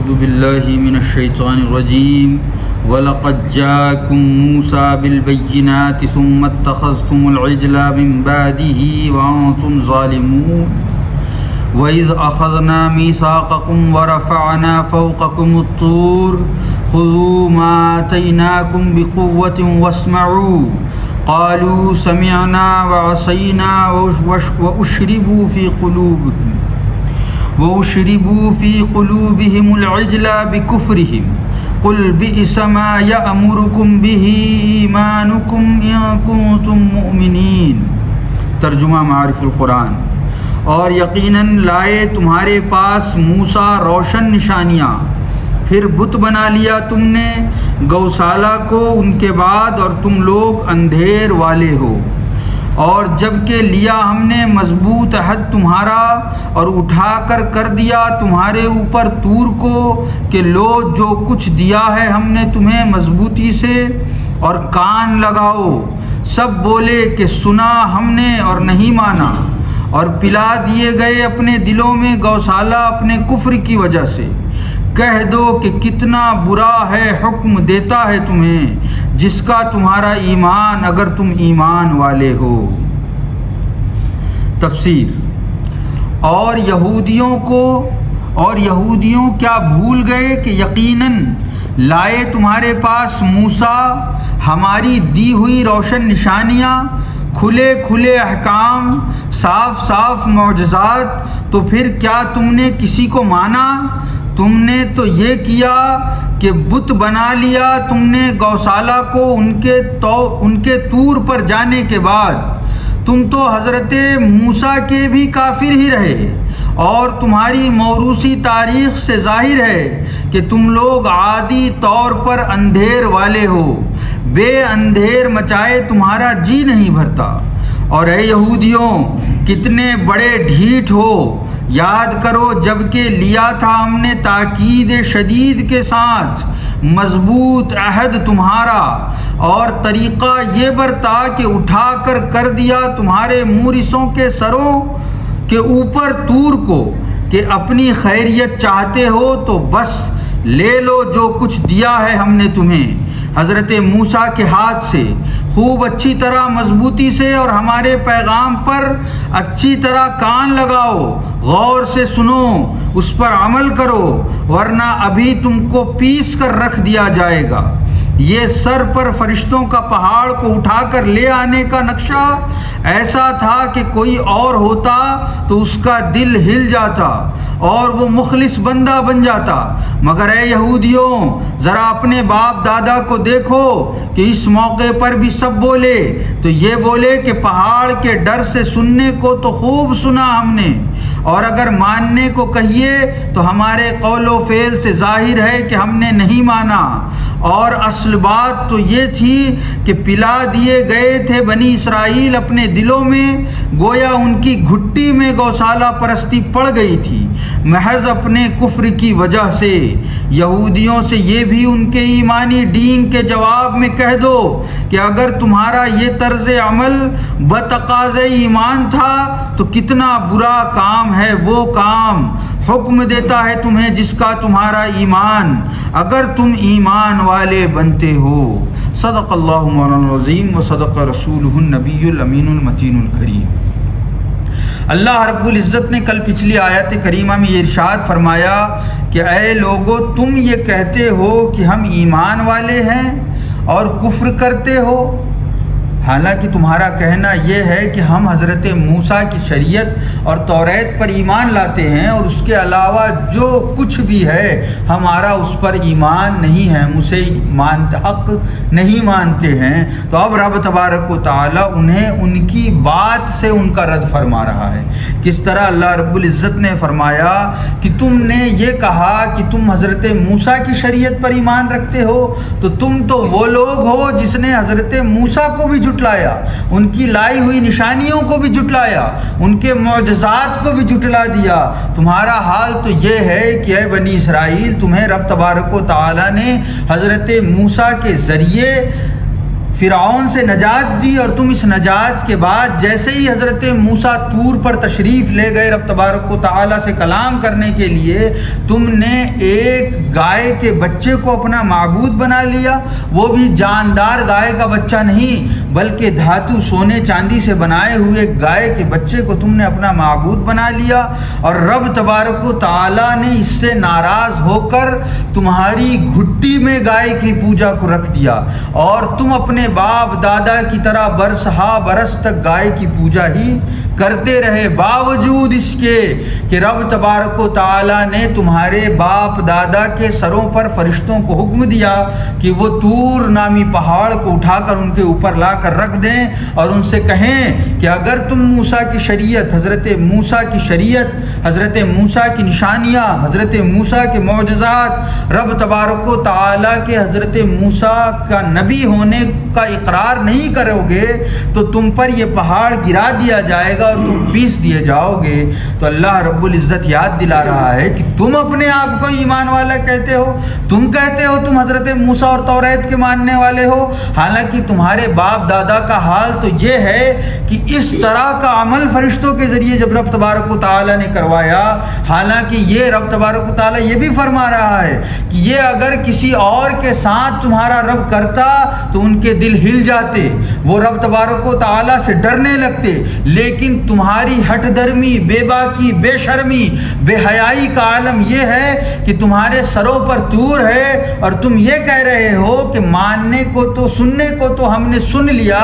اعوذ باللہ من الشیطان الرجیم وَلَقَدْ جَاءَكُم مُوسَىٰ بِالْبَيِّنَاتِ ثُمَّ اتَّخَذْتُمُ الْعِجْلَ مِن بَعْدِهِ وَأَنتُمْ ظَالِمُونَ وَإِذْ أَخَذْنَا مِيثَاقَكُمْ وَرَفَعْنَا فَوْقَكُمُ الطُّورَ خُذُوا مَا آتَيْنَاكُمْ بِقُوَّةٍ وَاسْمَعُوا قَالُوا سَمِعْنَا وَعَصَيْنَا وَأُشْرِبُوا فِي قُلُوبِهِمُ الْعِجْلَ بِكُفْرِهِمْ قُلْ بِئْسَ مَا يَأْمُرُكُمْ بِهِ إِيمَانُكُمْ إِن كُنتُم مُّؤْمِنِينَ۔ ترجمہ معارف القرآن۔ اور یقیناً لائے تمہارے پاس موسیٰ روشن نشانیاں، پھر بت بنا لیا تم نے گوشالہ کو ان کے بعد، اور تم لوگ اندھیر والے ہو۔ اور جب کہ لیا ہم نے مضبوط عہد تمہارا، اور اٹھا کر دیا تمہارے اوپر طور کو کہ لو جو کچھ دیا ہے ہم نے تمہیں مضبوطی سے، اور کان لگاؤ، سب بولے کہ سنا ہم نے اور نہیں مانا، اور پلا دیے گئے اپنے دلوں میں گوشالہ اپنے کفر کی وجہ سے۔ کہہ دو کہ کتنا برا ہے حکم دیتا ہے تمہیں جس کا تمہارا ایمان، اگر تم ایمان والے ہو۔ تفسیر۔ اور یہودیوں کیا بھول گئے کہ یقیناً لائے تمہارے پاس موسیٰ ہماری دی ہوئی روشن نشانیاں، کھلے کھلے احکام، صاف صاف معجزات، تو پھر کیا تم نے کسی کو مانا؟ تم نے تو یہ کیا کہ بت بنا لیا تم نے گوشالہ کو ان کے طور پر جانے کے بعد۔ تم تو حضرت موسیٰ کے بھی کافر ہی رہے، اور تمہاری موروثی تاریخ سے ظاہر ہے کہ تم لوگ عادی طور پر اندھیر والے ہو، بے اندھیر مچائے تمہارا جی نہیں بھرتا۔ اور اے یہودیوں کتنے بڑے ڈھیٹ ہو، یاد کرو جب کہ لیا تھا ہم نے تاکید شدید کے ساتھ مضبوط عہد تمہارا، اور طریقہ یہ برتا کہ اٹھا کر دیا تمہارے مورثوں کے سروں کے اوپر طور کو کہ اپنی خیریت چاہتے ہو تو بس لے لو جو کچھ دیا ہے ہم نے تمہیں حضرت موسیٰ کے ہاتھ سے، خوب اچھی طرح مضبوطی سے، اور ہمارے پیغام پر اچھی طرح کان لگاؤ، غور سے سنو، اس پر عمل کرو، ورنہ ابھی تم کو پیس کر رکھ دیا جائے گا۔ یہ سر پر فرشتوں کا پہاڑ کو اٹھا کر لے آنے کا نقشہ ایسا تھا کہ کوئی اور ہوتا تو اس کا دل ہل جاتا اور وہ مخلص بندہ بن جاتا، مگر اے یہودیوں ذرا اپنے باپ دادا کو دیکھو کہ اس موقع پر بھی سب بولے تو یہ بولے کہ پہاڑ کے ڈر سے سننے کو تو خوب سنا ہم نے، اور اگر ماننے کو کہیے تو ہمارے قول و فعل سے ظاہر ہے کہ ہم نے نہیں مانا۔ اور اصل بات تو یہ تھی کہ پلا دیے گئے تھے بنی اسرائیل اپنے دلوں میں، گویا ان کی گھٹی میں گوشالہ پرستی پڑ گئی تھی محض اپنے کفر کی وجہ سے۔ یہودیوں سے یہ بھی ان کے ایمانی دین کے جواب میں کہہ دو کہ اگر تمہارا یہ طرز عمل بتقاضۂ ایمان تھا تو کتنا برا کام ہے وہ کام، حکم دیتا ہے تمہیں جس کا تمہارا ایمان، اگر تم ایمان والے بنتے ہو۔ صدق اللہ مولانا العظیم و صدق رسولہ النبی الامین المتین الکریم۔ اللہ رب العزت نے کل پچھلی آیت کریمہ میں یہ ارشاد فرمایا کہ اے لوگو تم یہ کہتے ہو کہ ہم ایمان والے ہیں اور کفر کرتے ہو، حالانکہ تمہارا کہنا یہ ہے کہ ہم حضرت موسیٰ کی شریعت اور توریت پر ایمان لاتے ہیں، اور اس کے علاوہ جو کچھ بھی ہے ہمارا اس پر ایمان نہیں ہے، ہم اسے حق نہیں مانتے ہیں۔ تو اب رب تبارک و تعالیٰ انہیں ان کی بات سے ان کا رد فرما رہا ہے۔ کس طرح اللہ رب العزت نے فرمایا کہ تم نے یہ کہا کہ تم حضرت موسیٰ کی شریعت پر ایمان رکھتے ہو، تو تم تو وہ لوگ ہو جس نے حضرت موسیٰ کو بھی جھٹلایا، ان کی لائی ہوئی نشانیوں کو بھی جھٹلایا، ان کے معجزات کو بھی جھٹلا دیا۔ تمہارا حال تو یہ ہے کہ اے بنی اسرائیل تمہیں رب تبارک و تعالیٰ نے حضرت موسیٰ کے ذریعے فرعون سے نجات دی، اور تم اس نجات کے بعد جیسے ہی حضرت موسیٰ طور پر تشریف لے گئے رب تبارک و تعالیٰ سے کلام کرنے کے لیے، تم نے ایک گائے کے بچے کو اپنا معبود بنا لیا، وہ بھی جاندار گائے کا بچہ نہیں بلکہ دھاتو سونے چاندی سے بنائے ہوئے گائے کے بچے کو تم نے اپنا معبود بنا لیا، اور رب تبارک و تعالیٰ نے اس سے ناراض ہو کر تمہاری گھٹی میں گائے کی پوجا کو رکھ دیا، اور تم اپنے باپ دادا کی طرح برسہا برس تک گائے کی پوجا ہی کرتے رہے، باوجود اس کے کہ رب تبارک و تعالیٰ نے تمہارے باپ دادا کے سروں پر فرشتوں کو حکم دیا کہ وہ طور نامی پہاڑ کو اٹھا کر ان کے اوپر لا کر رکھ دیں، اور ان سے کہیں کہ اگر تم موسیٰ کی شریعت، حضرت موسیٰ کی شریعت، حضرت موسیٰ کی نشانیاں، حضرت موسیٰ کے معجزات، رب تبارک و تعالیٰ کے حضرت موسیٰ کا نبی ہونے کا اقرار نہیں کرو گے تو تم پر یہ پہاڑ گرا دیا جائے گا اور تم پیس دیے جاؤ گے۔ تو اللہ رب العزت یاد دلا رہا ہے کہ تم اپنے آپ کو ایمان والا کہتے ہو، تم کہتے ہو تم حضرت موسیٰ اور توریت کے ماننے والے ہو، حالانکہ تمہارے باپ دادا کا حال تو یہ ہے کہ اس طرح کا عمل فرشتوں کے ذریعے جب رب تبارک و تعالیٰ نے کروایا، حالانکہ یہ رب تبارک و تعالیٰ یہ بھی فرما رہا ہے کہ یہ اگر کسی اور کے ساتھ تمہارا رب کرتا تو ان کے دل ہل جاتے، وہ رب تبارک و تعالیٰ سے ڈرنے لگتے، لیکن تمہاری ہٹ درمی، بے باکی، بے شرمی، بے حیائی کا عالم یہ ہے کہ تمہارے سروں پر طور ہے اور تم یہ کہہ رہے ہو کہ ماننے کو تو سننے کو تو ہم نے سن لیا،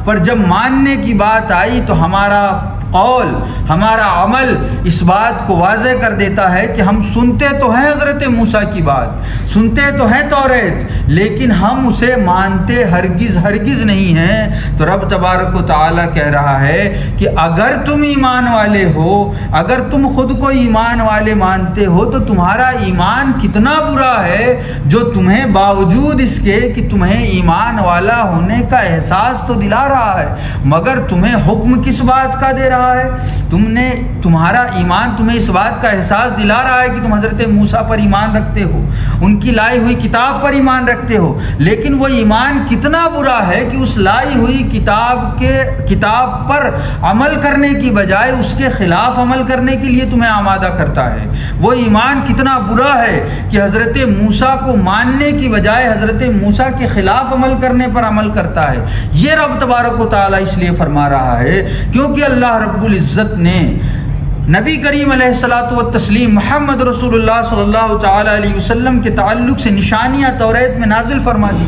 پر جب ماننے کی بات آئی تو ہمارا قول، ہمارا عمل اس بات کو واضح کر دیتا ہے کہ ہم سنتے تو ہیں حضرت موسیٰ کی بات، سنتے تو ہیں توریت، لیکن ہم اسے مانتے ہرگز نہیں ہیں۔ تو رب تبارک و تعالیٰ کہہ رہا ہے کہ اگر تم ایمان والے ہو، اگر تم خود کو ایمان والے مانتے ہو تو تمہارا ایمان کتنا برا ہے جو تمہیں باوجود اس کے کہ تمہیں ایمان والا ہونے کا احساس تو دلا رہا ہے، مگر تمہیں حکم کس بات کا دے رہا ہے؟ تمہارا ایمان تمہیں اس بات کا احساس دلا رہا ہے کہ تم حضرت موسیٰ پر ایمان رکھتے ہو، ان کی لائی ہوئی کتاب پر ایمان رکھتے ہو، لیکن وہ ایمان کتنا برا ہے کہ اس لائی ہوئی کتاب پر عمل کرنے کی بجائے اس کے خلاف عمل کرنے کے لیے تمہیں آمادہ کرتا ہے۔ وہ ایمان کتنا برا ہے کہ حضرت موسیٰ کو ماننے کی بجائے حضرت موسیٰ کے خلاف عمل کرنے پر عمل کرتا ہے۔ یہ رب تبارک و تعالیٰ اس لیے فرما رہا ہے کیونکہ اللہ رب العزت نے نبی کریم علیہ الصلاۃ والتسلیم محمد رسول اللہ صلی اللہ تعالیٰ علیہ وسلم کے تعلق سے نشانیاں توریت میں نازل فرما دی،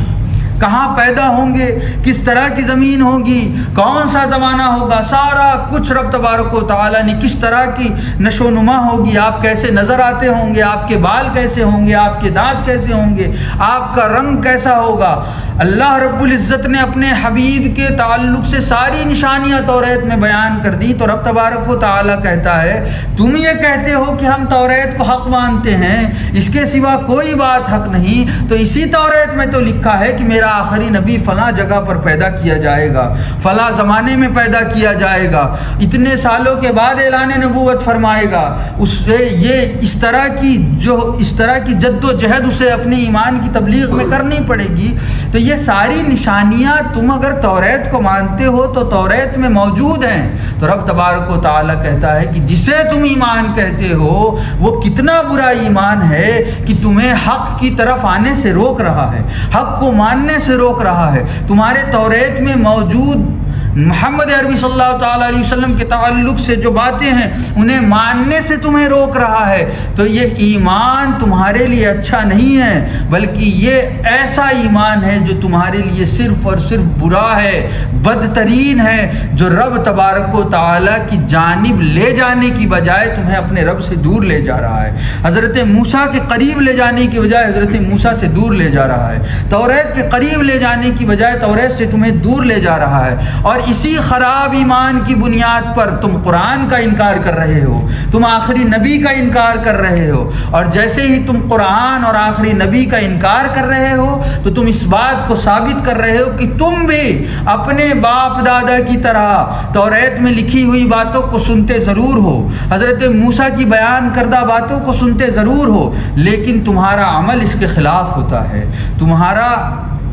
کہاں پیدا ہوں گے، کس طرح کی زمین ہوگی، کون سا زمانہ ہوگا، سارا کچھ رب تبارک و تعالیٰ نے کس طرح کی نشو و نما ہوگی، آپ کیسے نظر آتے ہوں گے، آپ کے بال کیسے ہوں گے، آپ کے دانت کیسے ہوں گے، آپ کا رنگ کیسا ہوگا۔ اللہ رب العزت نے اپنے حبیب کے تعلق سے ساری نشانیاں توریت میں بیان کر دی۔ تو رب تبارک و تعالیٰ کہتا ہے تم یہ کہتے ہو کہ ہم توریت کو حق مانتے ہیں، اس کے سوا کوئی بات حق نہیں، تو اسی توریت میں تو لکھا ہے کہ میرا آخری نبی فلاں جگہ پر پیدا کیا جائے گا، فلاں زمانے میں پیدا کیا جائے گا، اتنے سالوں کے بعد اعلان نبوت فرمائے گا، اس طرح کی جد و جہد اسے اپنی ایمان کی تبلیغ میں کرنی پڑے گی۔ تو یہ ساری نشانیاں تم اگر توریت کو مانتے ہو تو توریت میں موجود ہیں۔ تو رب تبارک و تعالیٰ کہتا ہے کہ جسے تم ایمان کہتے ہو وہ کتنا برا ایمان ہے کہ تمہیں حق کی طرف آنے سے روک رہا ہے، حق کو ماننے سے روک رہا ہے۔ تمہارے توریت میں موجود محمد عربی صلی اللہ تعالیٰ علیہ وسلم کے تعلق سے جو باتیں ہیں انہیں ماننے سے تمہیں روک رہا ہے۔ تو یہ ایمان تمہارے لیے اچھا نہیں ہے، بلکہ یہ ایسا ایمان ہے جو تمہارے لیے صرف اور صرف برا ہے، بدترین ہے، جو رب تبارک و تعالیٰ کی جانب لے جانے کی بجائے تمہیں اپنے رب سے دور لے جا رہا ہے، حضرت موسیٰ کے قریب لے جانے کی بجائے حضرت موسیٰ سے دور لے جا رہا ہے، توریت کے قریب لے جانے کی بجائے توریت سے تمہیں دور لے جا رہا ہے۔ اور اسی خراب ایمان کی بنیاد پر تم قرآن کا انکار کر رہے ہو، تم آخری نبی کا انکار کر رہے ہو، اور جیسے ہی تم قرآن اور آخری نبی کا انکار کر رہے ہو تو تم اس بات کو ثابت کر رہے ہو کہ تم بھی اپنے باپ دادا کی طرح توریت میں لکھی ہوئی باتوں کو سنتے ضرور ہو، حضرت موسیٰ کی بیان کردہ باتوں کو سنتے ضرور ہو، لیکن تمہارا عمل اس کے خلاف ہوتا ہے، تمہارا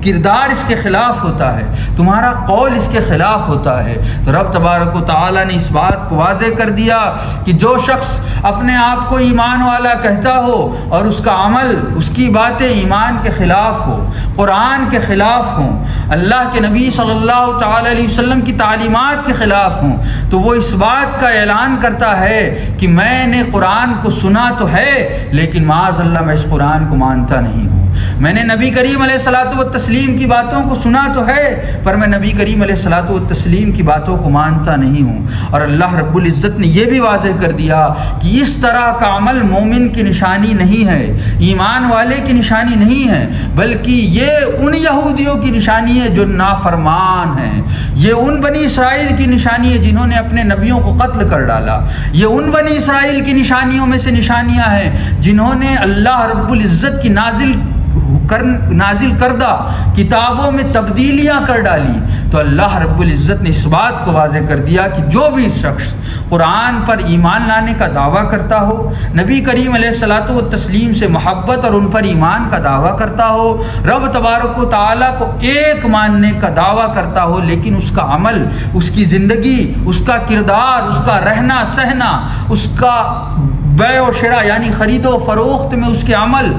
کردار اس کے خلاف ہوتا ہے، تمہارا قول اس کے خلاف ہوتا ہے۔ تو رب تبارک و تعالیٰ نے اس بات کو واضح کر دیا کہ جو شخص اپنے آپ کو ایمان والا کہتا ہو اور اس کا عمل، اس کی باتیں ایمان کے خلاف ہو، قرآن کے خلاف ہوں، اللہ کے نبی صلی اللہ تعالیٰ علیہ وسلم کی تعلیمات کے خلاف ہوں، تو وہ اس بات کا اعلان کرتا ہے کہ میں نے قرآن کو سنا تو ہے لیکن معاذ اللہ میں اس قرآن کو مانتا نہیں ہوں۔ میں نے نبی کریم علیہ الصلوۃ والتسلیم کی باتوں کو سنا تو ہے پر میں نبی کریم علیہ الصلوۃ والتسلیم کی باتوں کو مانتا نہیں ہوں۔ اور اللہ رب العزت نے یہ بھی واضح کر دیا کہ اس طرح کا عمل مومن کی نشانی نہیں ہے، ایمان والے کی نشانی نہیں ہے، بلکہ یہ ان یہودیوں کی نشانی ہے جو نافرمان ہیں، یہ ان بنی اسرائیل کی نشانی ہے جنہوں نے اپنے نبیوں کو قتل کر ڈالا، یہ ان بنی اسرائیل کی نشانیوں میں سے نشانیاں ہیں جنہوں نے اللہ رب العزت کی نازل کردہ کتابوں میں تبدیلیاں کر ڈالی۔ تو اللہ رب العزت نے اس بات کو واضح کر دیا کہ جو بھی شخص قرآن پر ایمان لانے کا دعویٰ کرتا ہو، نبی کریم علیہ الصلوۃ والتسلیم سے محبت اور ان پر ایمان کا دعویٰ کرتا ہو، رب تبارک و تعالیٰ کو ایک ماننے کا دعویٰ کرتا ہو، لیکن اس کا عمل، اس کی زندگی، اس کا کردار، اس کا رہنا سہنا، اس کا بیع و شراء یعنی خرید و فروخت میں اس کے عمل،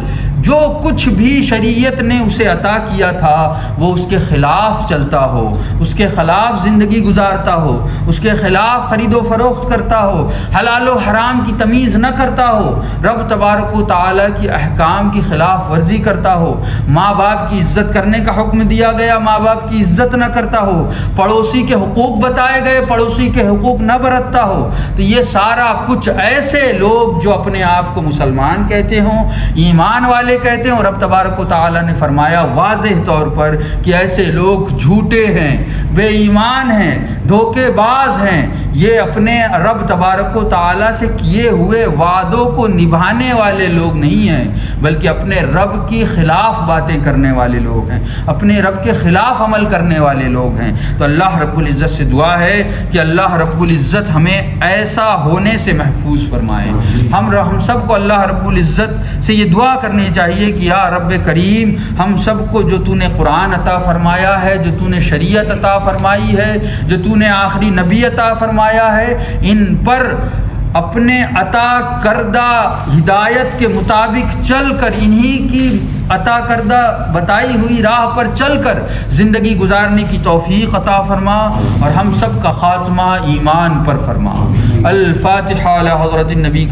جو کچھ بھی شریعت نے اسے عطا کیا تھا وہ اس کے خلاف چلتا ہو، اس کے خلاف زندگی گزارتا ہو، اس کے خلاف خرید و فروخت کرتا ہو، حلال و حرام کی تمیز نہ کرتا ہو، رب تبارک و تعالیٰ کی احکام کی خلاف ورزی کرتا ہو، ماں باپ کی عزت کرنے کا حکم دیا گیا ماں باپ کی عزت نہ کرتا ہو، پڑوسی کے حقوق بتائے گئے پڑوسی کے حقوق نہ برتتا ہو، تو یہ سارا کچھ ایسے لوگ جو اپنے آپ کو مسلمان کہتے ہوں، ایمان والے کہتے ہیں، اور رب تبارک و تعالیٰ نے فرمایا واضح طور پر کہ ایسے لوگ جھوٹے ہیں، بے ایمان ہیں، دھوکے باز ہیں، یہ اپنے رب تبارک و تعالیٰ سے کیے ہوئے وعدوں کو نبھانے والے لوگ نہیں ہیں، بلکہ اپنے رب کی خلاف باتیں کرنے والے لوگ ہیں، اپنے رب کے خلاف عمل کرنے والے لوگ ہیں۔ تو اللہ رب العزت سے دعا ہے کہ اللہ رب العزت ہمیں ایسا ہونے سے محفوظ فرمائے۔ ہم سب کو اللہ رب العزت سے یہ دعا کرنی چاہیے کہ یا رب کریم، ہم سب کو جو تو نے قرآن عطا فرمایا ہے، جو تو نے شریعت عطا فرمائی ہے، جو تو نے آخری نبی عطا فرمایا ہے، ان پر اپنے عطا کردہ ہدایت کے مطابق چل کر، انہی کی عطا کردہ بتائی ہوئی راہ پر چل کر زندگی گزارنے کی توفیق عطا فرما، اور ہم سب کا خاتمہ ایمان پر فرما۔ الفاتحہ علی حضرت النبی